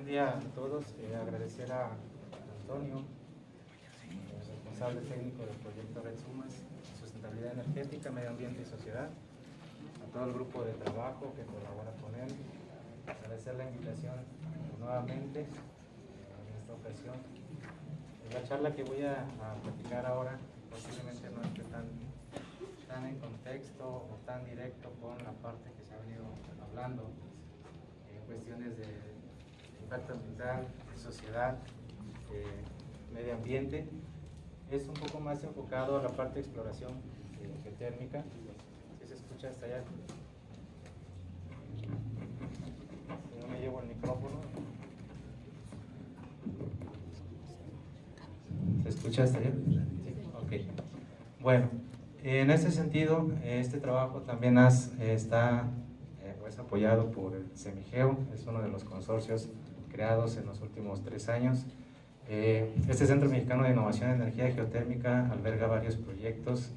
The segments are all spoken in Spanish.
Buen día a todos. Agradecer a Antonio, responsable técnico del proyecto Red Sumas, Sustentabilidad Energética, Medio Ambiente y Sociedad, a todo el grupo de trabajo que colabora con él. Agradecer la invitación nuevamente en esta ocasión. La charla que voy a platicar ahora posiblemente no esté tan en contexto o tan directo con la parte que se ha venido hablando en cuestiones de impacto ambiental, de sociedad, medio ambiente. Es un poco más enfocado a la parte de exploración geotérmica. ¿Sí se escucha hasta allá? Si no me llevo el micrófono. ¿Se escucha hasta allá? Sí, ok. Bueno, en ese sentido, este trabajo también está apoyado por el CEMIGEO, es uno de los consorcios creados en los últimos 3 años. Este Centro Mexicano de Innovación en Energía Geotérmica alberga varios proyectos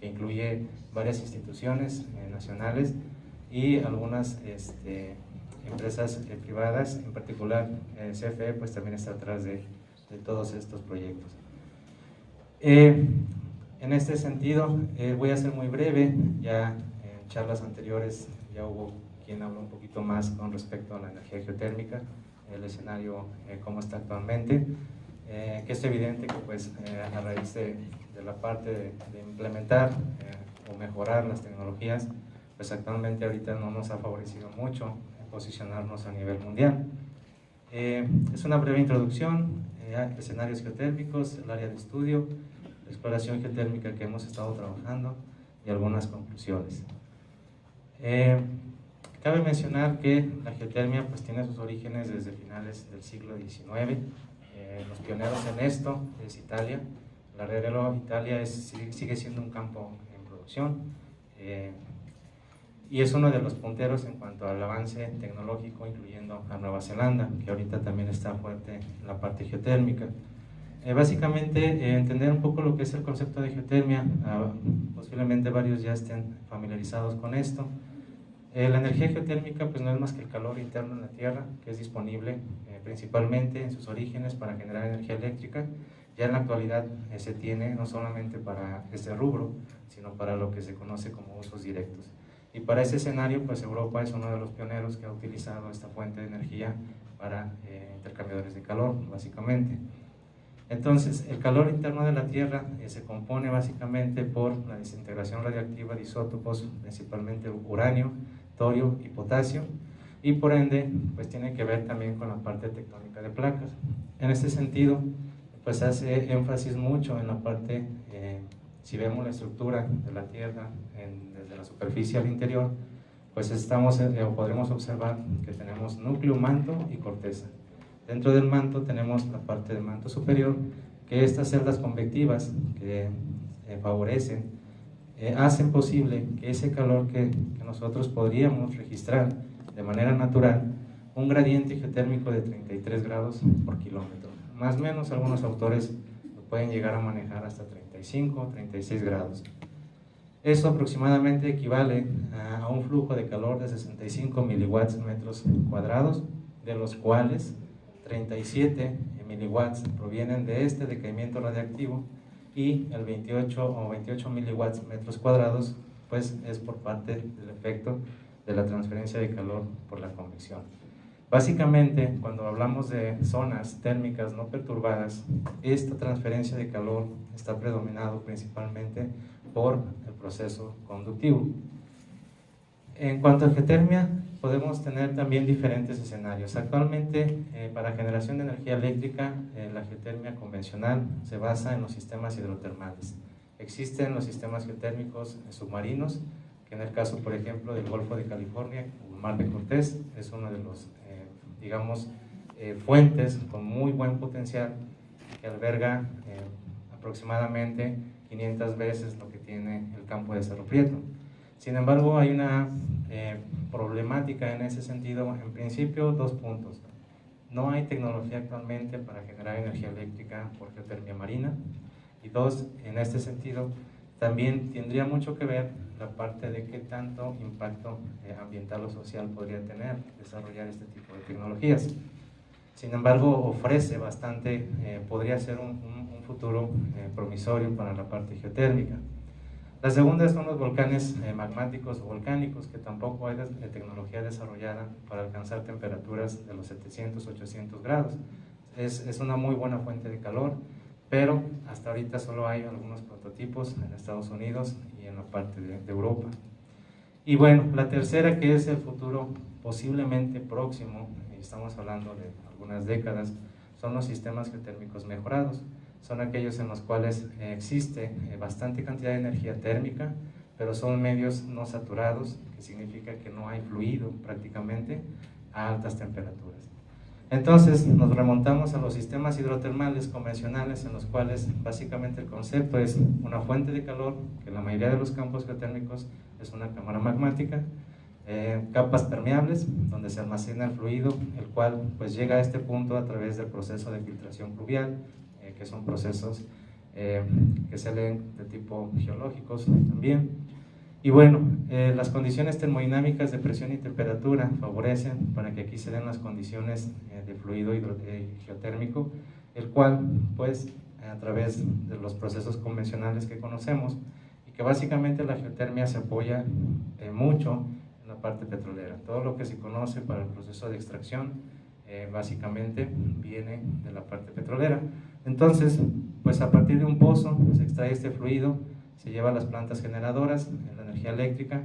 que incluye varias instituciones nacionales y algunas empresas privadas, en particular CFE pues también está atrás de todos estos proyectos. En este sentido, voy a ser muy breve. Ya en charlas anteriores ya hubo quien habló un poquito más con respecto a la energía geotérmica, el escenario cómo está actualmente, que es evidente que pues a raíz de la parte de implementar o mejorar las tecnologías, pues actualmente ahorita no nos ha favorecido mucho posicionarnos a nivel mundial. Es una breve introducción, escenarios geotérmicos, el área de estudio, la exploración geotérmica que hemos estado trabajando y algunas conclusiones. Cabe mencionar que la geotermia pues tiene sus orígenes desde finales del siglo XIX. Los pioneros en esto es Italia. La realidad Italia sigue siendo un campo en producción y es uno de los punteros en cuanto al avance tecnológico, incluyendo a Nueva Zelanda, que ahorita también está fuerte en la parte geotérmica. Básicamente, entender un poco lo que es el concepto de geotermia, posiblemente varios ya estén familiarizados con esto. La energía geotérmica pues no es más que el calor interno en la Tierra, que es disponible principalmente en sus orígenes para generar energía eléctrica. Ya en la actualidad se tiene no solamente para este rubro, sino para lo que se conoce como usos directos. Y para ese escenario, pues Europa es uno de los pioneros que ha utilizado esta fuente de energía para intercambiadores de calor, básicamente. Entonces, el calor interno de la Tierra se compone básicamente por la desintegración radiactiva de isótopos, principalmente uranio, torio y potasio, y por ende, pues tiene que ver también con la parte tectónica de placas. En este sentido, pues hace énfasis mucho en la parte, si vemos la estructura de la Tierra desde la superficie al interior, pues podremos observar que tenemos núcleo, manto y corteza. Dentro del manto tenemos la parte del manto superior, que estas celdas convectivas que favorecen, hacen posible que ese calor que nosotros podríamos registrar de manera natural, un gradiente geotérmico de 33 grados por kilómetro. Más o menos algunos autores lo pueden llegar a manejar hasta 35 o 36 grados. Eso aproximadamente equivale a un flujo de calor de 65 miliwatts metros cuadrados, de los cuales 37 miliwatts provienen de este decaimiento radiactivo y el 28 miliwatts metros cuadrados pues es por parte del efecto de la transferencia de calor por la convección. Básicamente, cuando hablamos de zonas térmicas no perturbadas, esta transferencia de calor está predominado principalmente por el proceso conductivo. En cuanto a geotermia, podemos tener también diferentes escenarios. Actualmente, para generación de energía eléctrica, la geotermia convencional se basa en los sistemas hidrotermales. Existen los sistemas geotérmicos submarinos, que en el caso, por ejemplo, del Golfo de California, o Mar de Cortés, es uno de los, fuentes con muy buen potencial, que alberga aproximadamente 500 veces lo que tiene el campo de Cerro Prieto. Sin embargo, hay una problemática en ese sentido. En principio, 2 puntos. No hay tecnología actualmente para generar energía eléctrica por geotermia marina. Y 2, en este sentido, también tendría mucho que ver la parte de qué tanto impacto ambiental o social podría tener desarrollar este tipo de tecnologías. Sin embargo, ofrece bastante, podría ser un futuro promisorio para la parte geotérmica. La segunda son los volcanes magmáticos o volcánicos, que tampoco hay tecnología desarrollada para alcanzar temperaturas de los 700, 800 grados. Es una muy buena fuente de calor, pero hasta ahorita solo hay algunos prototipos en Estados Unidos y en la parte de Europa. Y bueno, la tercera, que es el futuro posiblemente próximo, estamos hablando de algunas décadas, son los sistemas geotérmicos mejorados. Son aquellos en los cuales existe bastante cantidad de energía térmica, pero son medios no saturados, que significa que no hay fluido prácticamente a altas temperaturas. Entonces nos remontamos a los sistemas hidrotermales convencionales, en los cuales básicamente el concepto es una fuente de calor, que en la mayoría de los campos geotérmicos es una cámara magmática, capas permeables donde se almacena el fluido, el cual pues llega a este punto a través del proceso de filtración pluvial, que son procesos que se leen de tipo geológicos también. Y bueno, las condiciones termodinámicas de presión y temperatura favorecen para que aquí se den las condiciones de fluido geotérmico, el cual pues a través de los procesos convencionales que conocemos, y que básicamente la geotermia se apoya mucho en la parte petrolera. Todo lo que se conoce para el proceso de extracción básicamente viene de la parte petrolera. Entonces, pues a partir de un pozo se extrae este fluido, se lleva a las plantas generadoras en la energía eléctrica,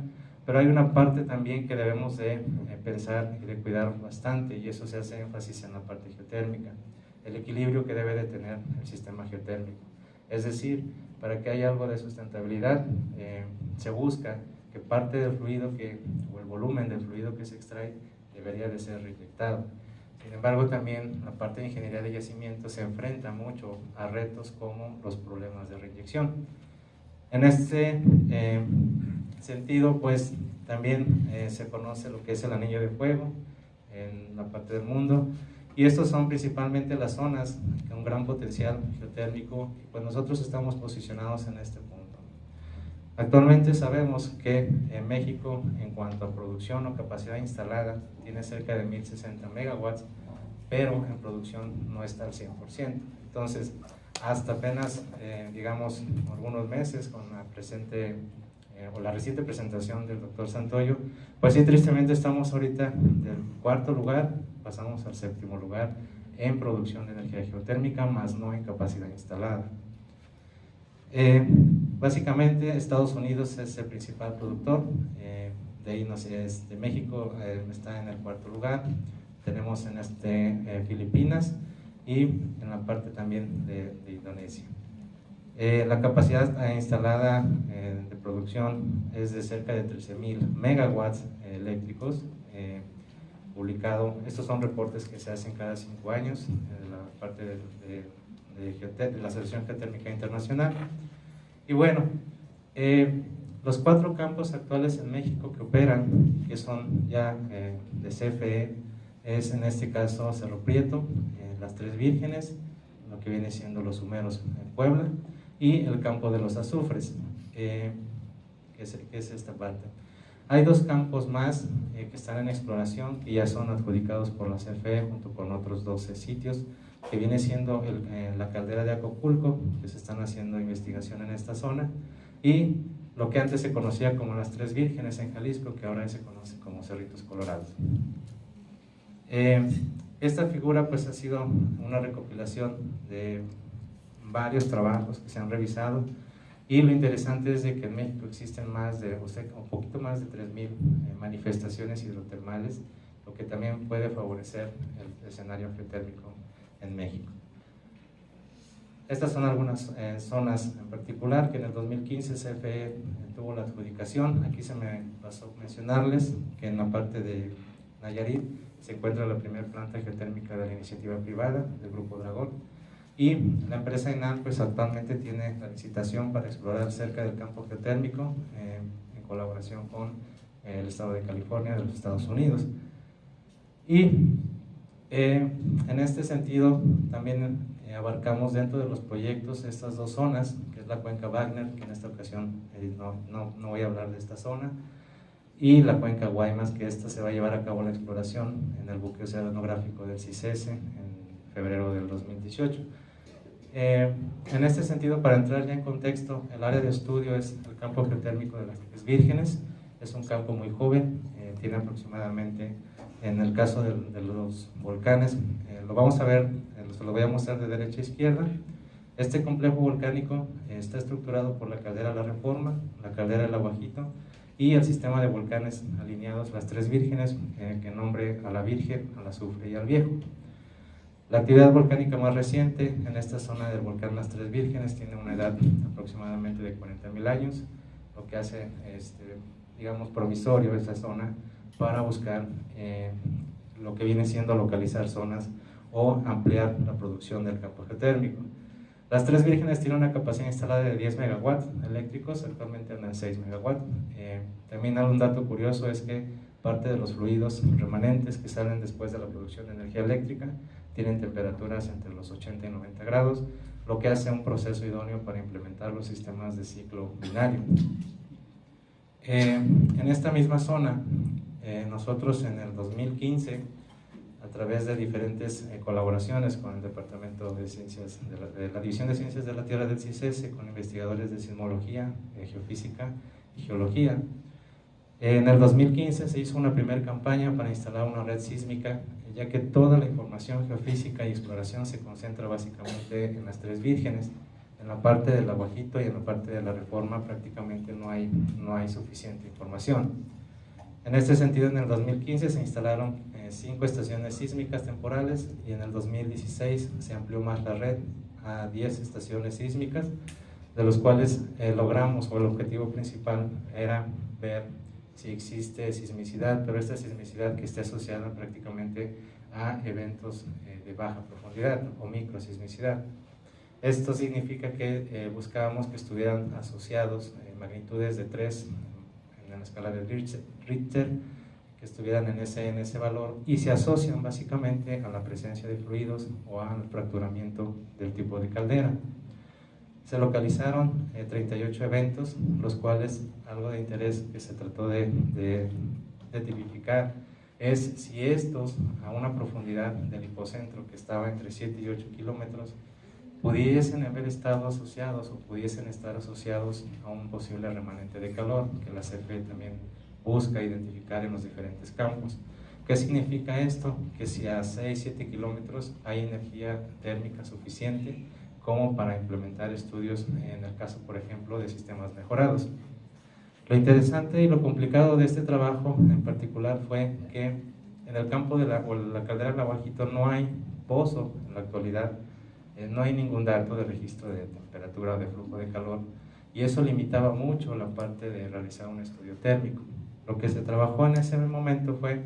pero hay una parte también que debemos de pensar y de cuidar bastante, y eso se hace énfasis en la parte geotérmica, el equilibrio que debe de tener el sistema geotérmico. Es decir, para que haya algo de sustentabilidad, se busca que parte del fluido o el volumen del fluido que se extrae debería de ser reinyectado. Sin embargo, también la parte de ingeniería de yacimiento se enfrenta mucho a retos como los problemas de reinyección. En este sentido, pues también se conoce lo que es el anillo de fuego en la parte del mundo, y estos son principalmente las zonas con un gran potencial geotérmico, y pues nosotros estamos posicionados en este punto. Actualmente sabemos que en México, en cuanto a producción o capacidad instalada, tiene cerca de 1060 megawatts, pero en producción no está al 100%. Entonces, hasta apenas, digamos, algunos meses, con la reciente presentación del doctor Santoyo, pues sí, tristemente estamos ahorita del 4º lugar, pasamos al 7º lugar en producción de energía geotérmica, más no en capacidad instalada. Básicamente Estados Unidos es el principal productor, de ahí no sé, de México está en el 4º lugar, tenemos en Filipinas y en la parte también de Indonesia. La capacidad instalada de producción es de cerca de 13,000 megawatts eléctricos, publicado. Estos son reportes que se hacen cada 5 años en la parte de la Asociación Geotérmica Internacional. Y bueno, los 4 campos actuales en México que operan, que son ya de CFE, es en este caso Cerro Prieto, las Tres Vírgenes, lo que viene siendo los Humeros en Puebla, y el campo de los Azufres, que es esta parte. Hay 2 campos más que están en exploración, que ya son adjudicados por la CFE junto con otros 12 sitios, que viene siendo la caldera de Acapulco, que se están haciendo investigación en esta zona, y lo que antes se conocía como las Tres Vírgenes en Jalisco, que ahora se conoce como Cerritos Colorados. Esta figura pues ha sido una recopilación de varios trabajos que se han revisado, y lo interesante es de que en México existen un poquito más de 3,000 manifestaciones hidrotermales, lo que también puede favorecer el escenario geotérmico en México. Estas son algunas zonas en particular que en el 2015 CFE tuvo la adjudicación. Aquí se me pasó mencionarles que en la parte de Nayarit se encuentra la primera planta geotérmica de la iniciativa privada del Grupo Dragón, y la empresa ENAL pues actualmente tiene la licitación para explorar cerca del campo geotérmico en colaboración con el estado de California de los Estados Unidos. Y en este sentido también abarcamos dentro de los proyectos estas 2 zonas, que es la cuenca Wagner, que en esta ocasión no voy a hablar de esta zona, y la cuenca Guaymas, que esta se va a llevar a cabo la exploración en el buque oceanográfico del CICESE en febrero del 2018. En este sentido, para entrar ya en contexto, el área de estudio es el campo geotérmico de las Tres Vírgenes. Es un campo muy joven, tiene aproximadamente, en el caso de los volcanes, lo vamos a ver, se lo voy a mostrar de derecha a izquierda. Este complejo volcánico está estructurado por la caldera La Reforma, la caldera El Aguajito y el sistema de volcanes alineados, las Tres Vírgenes, que nombre a la Virgen, al Azufre y al Viejo. La actividad volcánica más reciente en esta zona del volcán Las Tres Vírgenes tiene una edad aproximadamente de 40.000 años, lo que hace, digamos, provisorio esa zona para buscar lo que viene siendo localizar zonas o ampliar la producción del campo geotérmico. Las Tres Vírgenes tienen una capacidad instalada de 10 megawatts eléctricos, actualmente andan 6 megawatts. También un dato curioso es que parte de los fluidos remanentes que salen después de la producción de energía eléctrica tienen temperaturas entre los 80 y 90 grados, lo que hace un proceso idóneo para implementar los sistemas de ciclo binario. En esta misma zona, nosotros en el 2015, a través de diferentes colaboraciones con el Departamento de Ciencias, de la División de Ciencias de la Tierra del CICESE, con investigadores de sismología, geofísica y geología, en el 2015 se hizo una primera campaña para instalar una red sísmica, ya que toda la información geofísica y exploración se concentra básicamente en las Tres Vírgenes. En la parte del Aguajito y en la parte de la Reforma prácticamente no hay suficiente información. En este sentido, en el 2015 se instalaron 5 estaciones sísmicas temporales y en el 2016 se amplió más la red a 10 estaciones sísmicas, de los cuales logramos, o el objetivo principal era ver si existe sismicidad, pero esta sismicidad que esté asociada prácticamente a eventos de baja profundidad o microsismicidad. Esto significa que buscábamos que estuvieran asociados magnitudes de 3 en la escala de Richter, que estuvieran en ese valor, y se asocian básicamente a la presencia de fluidos o al fracturamiento del tipo de caldera. Se localizaron 38 eventos, los cuales algo de interés que se trató de tipificar es si estos a una profundidad del hipocentro que estaba entre 7 y 8 kilómetros pudiesen haber estado asociados o pudiesen estar asociados a un posible remanente de calor que la CFE también busca identificar en los diferentes campos. ¿Qué significa esto? Que si a 6-7 kilómetros hay energía térmica suficiente como para implementar estudios en el caso, por ejemplo, de sistemas mejorados. Lo interesante y lo complicado de este trabajo en particular fue que en el campo de la caldera del Aguajito no hay pozo en la actualidad, no hay ningún dato de registro de temperatura o de flujo de calor, y eso limitaba mucho la parte de realizar un estudio térmico. Lo que se trabajó en ese momento fue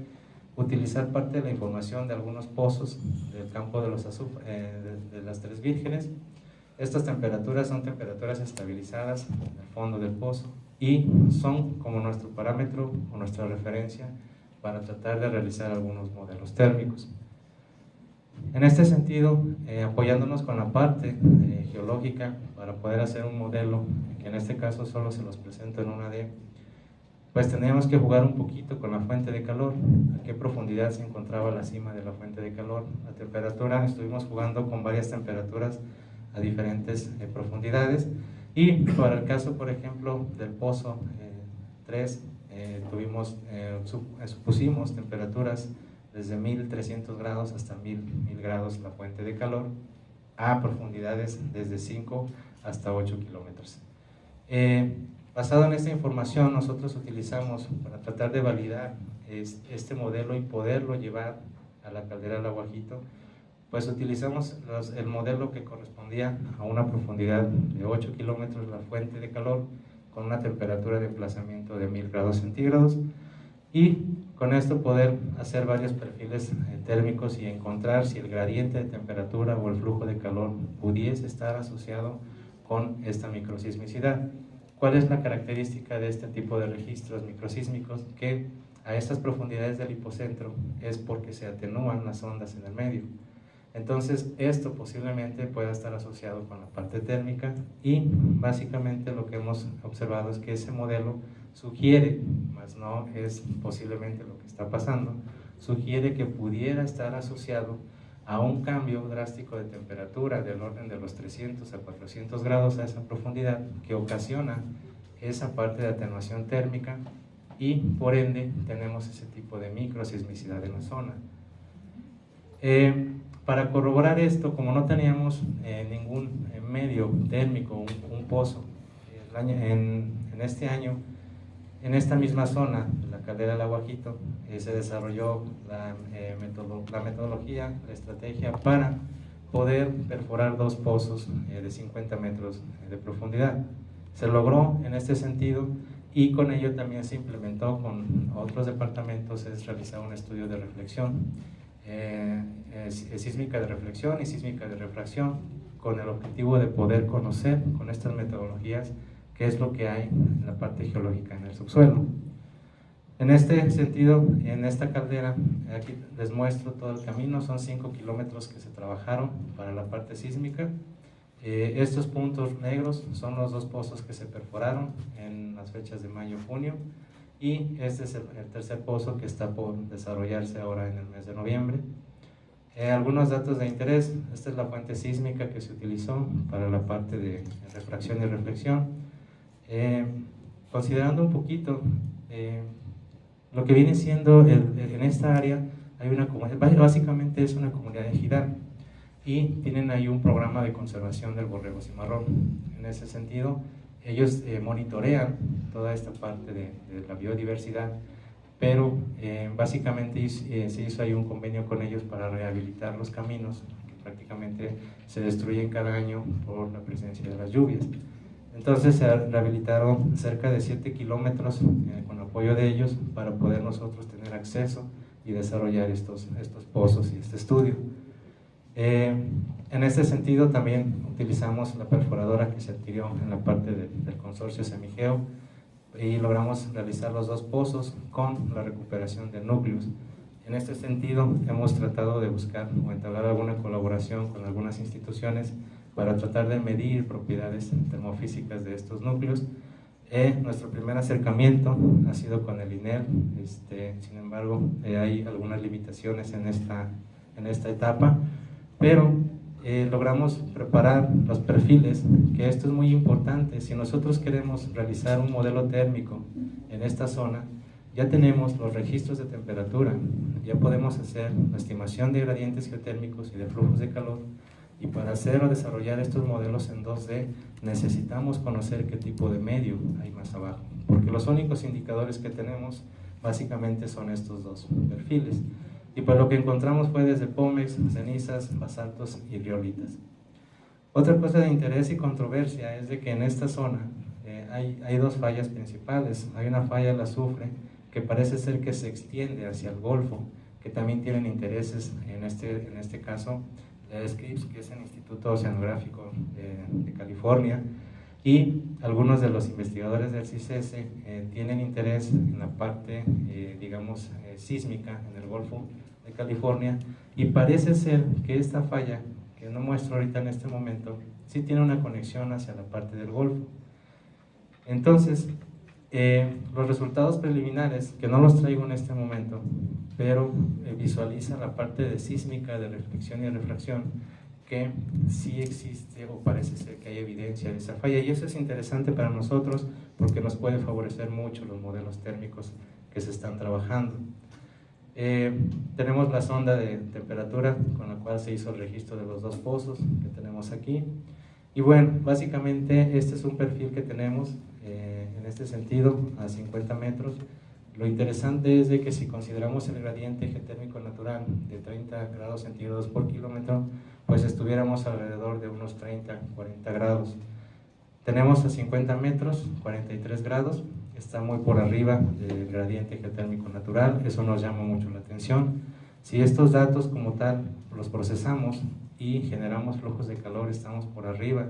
utilizar parte de la información de algunos pozos del campo de las Tres Vírgenes. Estas temperaturas son temperaturas estabilizadas en el fondo del pozo y son como nuestro parámetro o nuestra referencia para tratar de realizar algunos modelos térmicos. En este sentido, apoyándonos con la parte geológica para poder hacer un modelo, que en este caso solo se los presento en una D, pues teníamos que jugar un poquito con la fuente de calor, a qué profundidad se encontraba la cima de la fuente de calor, la temperatura, estuvimos jugando con varias temperaturas a diferentes profundidades, y para el caso, por ejemplo, del pozo 3, supusimos temperaturas desde 1300 grados hasta 1000 grados la fuente de calor, a profundidades desde 5 hasta 8 kilómetros. Basado en esta información, nosotros utilizamos para tratar de validar este modelo y poderlo llevar a la caldera del Aguajito, pues utilizamos el modelo que correspondía a una profundidad de 8 kilómetros la fuente de calor, con una temperatura de emplazamiento de 1000 grados centígrados, y con esto poder hacer varios perfiles térmicos y encontrar si el gradiente de temperatura o el flujo de calor pudiese estar asociado con esta microsismicidad. ¿Cuál es la característica de este tipo de registros microsísmicos? Que a estas profundidades del hipocentro es porque se atenúan las ondas en el medio. Entonces, esto posiblemente pueda estar asociado con la parte térmica, y básicamente lo que hemos observado es que ese modelo sugiere, más no es posiblemente lo que está pasando, sugiere que pudiera estar asociado a un cambio drástico de temperatura del orden de los 300 a 400 grados a esa profundidad, que ocasiona esa parte de atenuación térmica y por ende tenemos ese tipo de microsismicidad en la zona. Para corroborar esto, como no teníamos ningún medio térmico, un pozo, en este año, en esta misma zona, la caldera del Aguajito, se desarrolló la metodología, la estrategia para poder perforar 2 pozos de 50 metros de profundidad. Se logró en este sentido y con ello también se implementó con otros departamentos, es realizar un estudio de reflexión, sísmica de reflexión y sísmica de refracción, con el objetivo de poder conocer con estas metodologías qué es lo que hay en la parte geológica en el subsuelo. En este sentido, en esta caldera, aquí les muestro todo el camino, son 5 kilómetros que se trabajaron para la parte sísmica. Estos puntos negros son los 2 pozos que se perforaron en las fechas de mayo-junio, y este es el tercer pozo que está por desarrollarse ahora en el mes de noviembre. Algunos datos de interés: esta es la fuente sísmica que se utilizó para la parte de refracción y reflexión. Considerando un poquito lo que viene siendo en esta área, hay una comunidad, básicamente es una comunidad ejidal, y tienen ahí un programa de conservación del borrego cimarrón. En ese sentido, ellos monitorean toda esta parte de la biodiversidad, pero básicamente se hizo ahí un convenio con ellos para rehabilitar los caminos que prácticamente se destruyen cada año por la presencia de las lluvias. Entonces se rehabilitaron cerca de 7 kilómetros con apoyo de ellos para poder nosotros tener acceso y desarrollar estos pozos y este estudio. En este sentido también utilizamos la perforadora que se adquirió en la parte del consorcio Semigeo y logramos realizar los 2 pozos con la recuperación de núcleos. En este sentido hemos tratado de buscar o entablar alguna colaboración con algunas instituciones para tratar de medir propiedades termofísicas de estos núcleos. Nuestro primer acercamiento ha sido con el INEL, sin embargo hay algunas limitaciones en esta etapa, pero logramos preparar los perfiles, que esto es muy importante. Si nosotros queremos realizar un modelo térmico en esta zona, ya tenemos los registros de temperatura, ya podemos hacer la estimación de gradientes geotérmicos y de flujos de calor, y para hacer o desarrollar estos modelos en 2D necesitamos conocer qué tipo de medio hay más abajo, porque los únicos indicadores que tenemos básicamente son estos 2 perfiles. Y pues lo que encontramos fue desde pómex, cenizas, basaltos y riolitas. Otra cosa de interés y controversia es de que en esta zona hay 2 fallas principales. Hay una falla del azufre que parece ser que se extiende hacia el Golfo, que también tienen intereses en este caso el SCRIPS, que es el Instituto Oceanográfico de California, y algunos de los investigadores del CICES tienen interés en la parte, digamos, sísmica en el Golfo de California, y parece ser que esta falla, que no muestro ahorita en este momento, sí tiene una conexión hacia la parte del Golfo. Entonces, los resultados preliminares, que no los traigo en este momento, pero visualiza la parte de sísmica, de reflexión y refracción, que sí existe o parece ser que hay evidencia de esa falla, y eso es interesante para nosotros porque nos puede favorecer mucho los modelos térmicos que se están trabajando. Tenemos la sonda de temperatura con la cual se hizo el registro de los 2 pozos que tenemos aquí, y bueno, básicamente este es un perfil que tenemos en este sentido a 50 metros. Lo interesante es de que si consideramos el gradiente geotérmico natural de 30 grados centígrados por kilómetro, pues estuviéramos alrededor de unos 30-40 grados. Tenemos a 50 metros 43 grados, está muy por arriba del gradiente geotérmico natural, eso nos llama mucho la atención. Si estos datos como tal los procesamos y generamos flujos de calor, estamos por arriba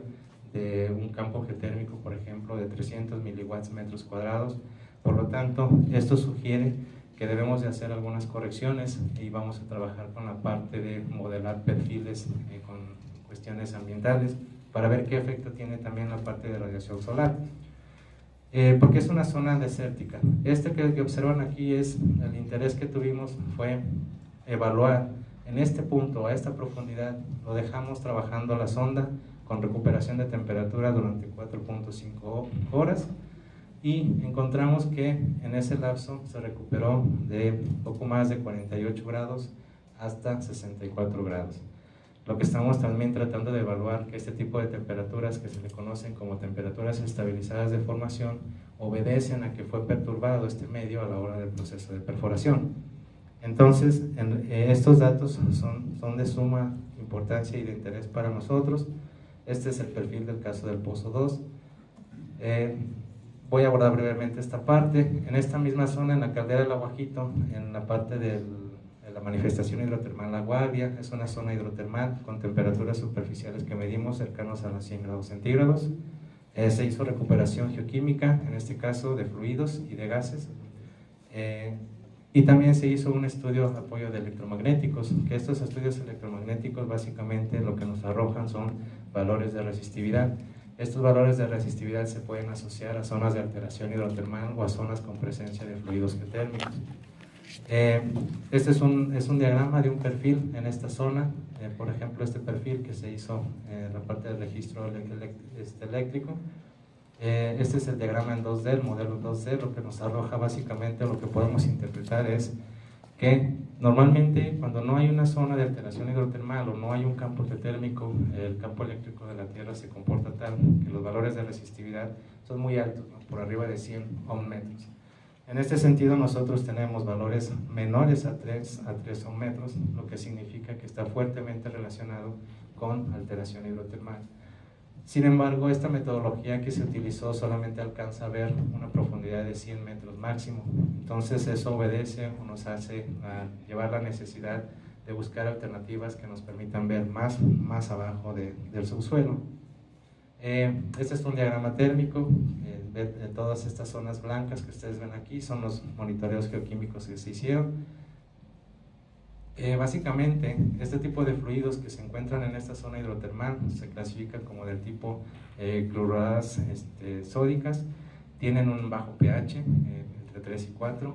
de un campo geotérmico, por ejemplo, de 300 miliwatts metros cuadrados. Por lo tanto, esto sugiere que debemos de hacer algunas correcciones y vamos a trabajar con la parte de modelar perfiles con cuestiones ambientales para ver qué efecto tiene también la parte de radiación solar. porque es una zona desértica. Este que observan aquí es el interés que tuvimos fue evaluar en este punto, a esta profundidad, lo dejamos trabajando la sonda con recuperación de temperatura durante 4.5 horas y encontramos que en ese lapso se recuperó de poco más de 48 grados hasta 64 grados. Lo que estamos también tratando de evaluar que este tipo de temperaturas que se le conocen como temperaturas estabilizadas de formación obedecen a que fue perturbado este medio a la hora del proceso de perforación. Entonces, estos datos son de suma importancia y de interés para nosotros. Este es el perfil del caso del Pozo 2. Voy a abordar brevemente esta parte. En esta misma zona, en la caldera del Aguajito, en la parte de la manifestación hidrotermal La Guardia, es una zona hidrotermal con temperaturas superficiales que medimos cercanos a los 100 grados centígrados. Se hizo recuperación geoquímica, en este caso de fluidos y de gases. Y también se hizo un estudio de apoyo de electromagnéticos, que estos estudios electromagnéticos básicamente lo que nos arrojan son valores de resistividad. Estos valores de resistividad se pueden asociar a zonas de alteración hidrotermal o a zonas con presencia de fluidos geotérmicos. Este es un diagrama de un perfil en esta zona, por ejemplo este perfil que se hizo en la parte del registro eléctrico. Este es el diagrama en 2D, el modelo 2D, lo que nos arroja básicamente, lo que podemos interpretar es que normalmente cuando no hay una zona de alteración hidrotermal o no hay un campo geotérmico, el campo eléctrico de la Tierra se comporta tal que los valores de resistividad son muy altos, ¿no? Por arriba de 100 ohm metros. En este sentido nosotros tenemos valores menores a 3 ohm metros, lo que significa que está fuertemente relacionado con alteración hidrotermal. Sin embargo, esta metodología que se utilizó solamente alcanza a ver una profundidad de 100 metros máximo. Entonces eso obedece o nos hace llevar la necesidad de buscar alternativas que nos permitan ver más abajo del subsuelo. Este es un diagrama térmico de todas estas zonas blancas que ustedes ven aquí, son los monitoreos geoquímicos que se hicieron. Básicamente, este tipo de fluidos que se encuentran en esta zona hidrotermal se clasifican como del tipo cloradas sódicas, tienen un bajo pH, entre 3 y 4,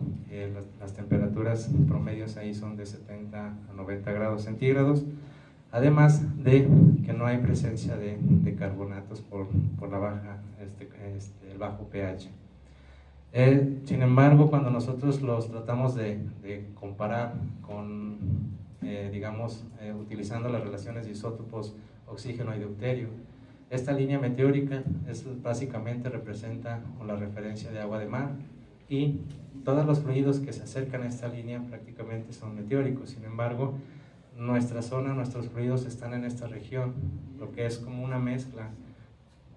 las temperaturas promedios ahí son de 70 a 90 grados centígrados, además de que no hay presencia de carbonatos por la baja, el bajo pH. Sin embargo, cuando nosotros los tratamos de comparar con, utilizando las relaciones de isótopos oxígeno y deuterio, esta línea meteórica básicamente representa la referencia de agua de mar y todos los fluidos que se acercan a esta línea prácticamente son meteóricos. Sin embargo, nuestra zona, nuestros fluidos están en esta región, lo que es como una mezcla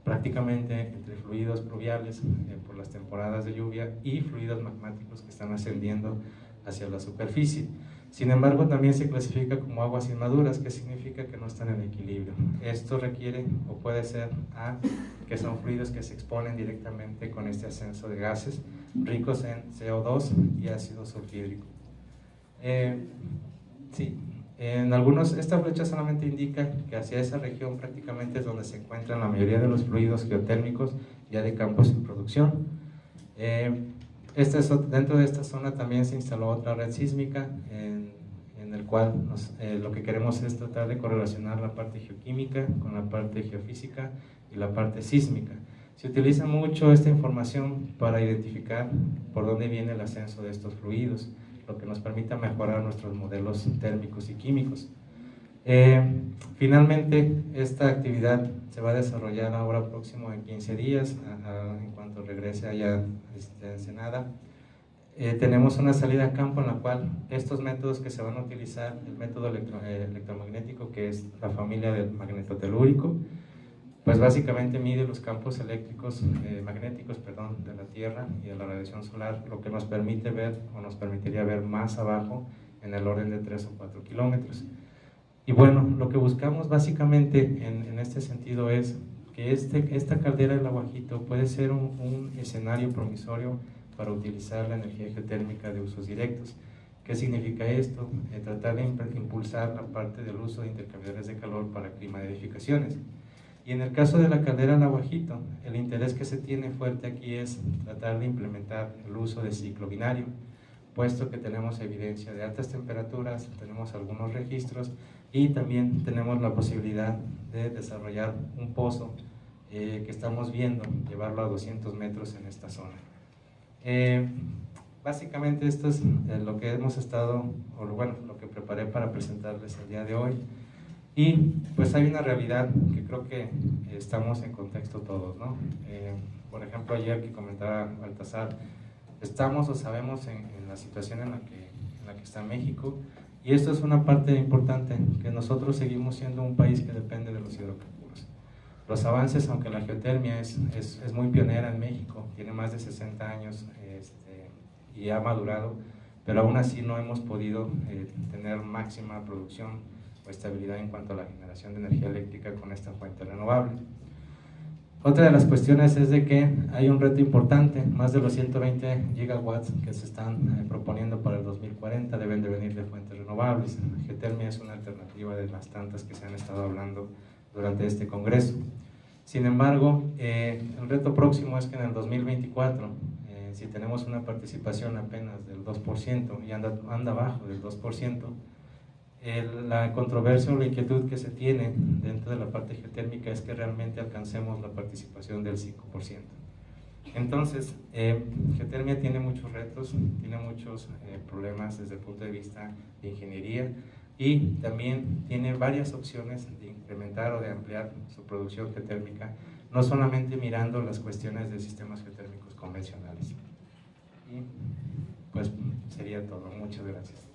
prácticamente entre fluidos pluviales por las temporadas de lluvia y fluidos magmáticos que están ascendiendo hacia la superficie. Sin embargo, también se clasifica como aguas inmaduras, que significa que no están en equilibrio. Esto requiere o puede ser que son fluidos que se exponen directamente con este ascenso de gases ricos en CO2 y ácido sulfídrico. Esta flecha solamente indica que hacia esa región prácticamente es donde se encuentran la mayoría de los fluidos geotérmicos ya de campos en producción. Dentro de esta zona también se instaló otra red sísmica en el cual lo que queremos es tratar de correlacionar la parte geoquímica con la parte geofísica y la parte sísmica. Se utiliza mucho esta información para identificar por dónde viene el ascenso de estos fluidos, lo que nos permita mejorar nuestros modelos térmicos y químicos. Finalmente, esta actividad se va a desarrollar ahora próximo en 15 días, en cuanto regrese allá a Ensenada. Tenemos una salida a campo en la cual estos métodos que se van a utilizar, el método electromagnético, que es la familia del magnetotelúrico, pues básicamente mide los campos eléctricos, magnéticos de la Tierra y de la radiación solar, lo que nos permite ver o nos permitiría ver más abajo en el orden de 3 o 4 kilómetros. Y bueno, lo que buscamos básicamente en este sentido es que esta caldera del Aguajito puede ser un escenario promisorio para utilizar la energía geotérmica de usos directos. ¿Qué significa esto? Tratar de impulsar la parte del uso de intercambiadores de calor para clima de edificaciones. Y en el caso de la caldera Nahuajito, el interés que se tiene fuerte aquí es tratar de implementar el uso de ciclo binario, puesto que tenemos evidencia de altas temperaturas, tenemos algunos registros y también tenemos la posibilidad de desarrollar un pozo que estamos viendo, llevarlo a 200 metros en esta zona. Básicamente esto es lo que hemos estado, o bueno, lo que preparé para presentarles el día de hoy. Y pues hay una realidad que creo que estamos en contexto todos, ¿no? Por ejemplo, ayer que comentaba Baltasar, estamos o sabemos en la situación en la que está México, y esto es una parte importante, que nosotros seguimos siendo un país que depende de los hidrocarburos. Los avances, aunque la geotermia es muy pionera en México, tiene más de 60 años y ha madurado, pero aún así no hemos podido tener máxima producción o estabilidad en cuanto a la generación de energía eléctrica con esta fuente renovable. Otra de las cuestiones es de que hay un reto importante, más de los 120 gigawatts que se están proponiendo para el 2040 deben de venir de fuentes renovables. La geotermia es una alternativa de las tantas que se han estado hablando durante este congreso. Sin embargo, el reto próximo es que en el 2024, si tenemos una participación apenas del 2% y anda abajo del 2%, la controversia o la inquietud que se tiene dentro de la parte geotérmica es que realmente alcancemos la participación del 5%. Entonces, geotermia tiene muchos retos, tiene muchos problemas desde el punto de vista de ingeniería, y también tiene varias opciones de incrementar o de ampliar su producción geotérmica, no solamente mirando las cuestiones de sistemas geotérmicos convencionales. Y pues sería todo. Muchas gracias.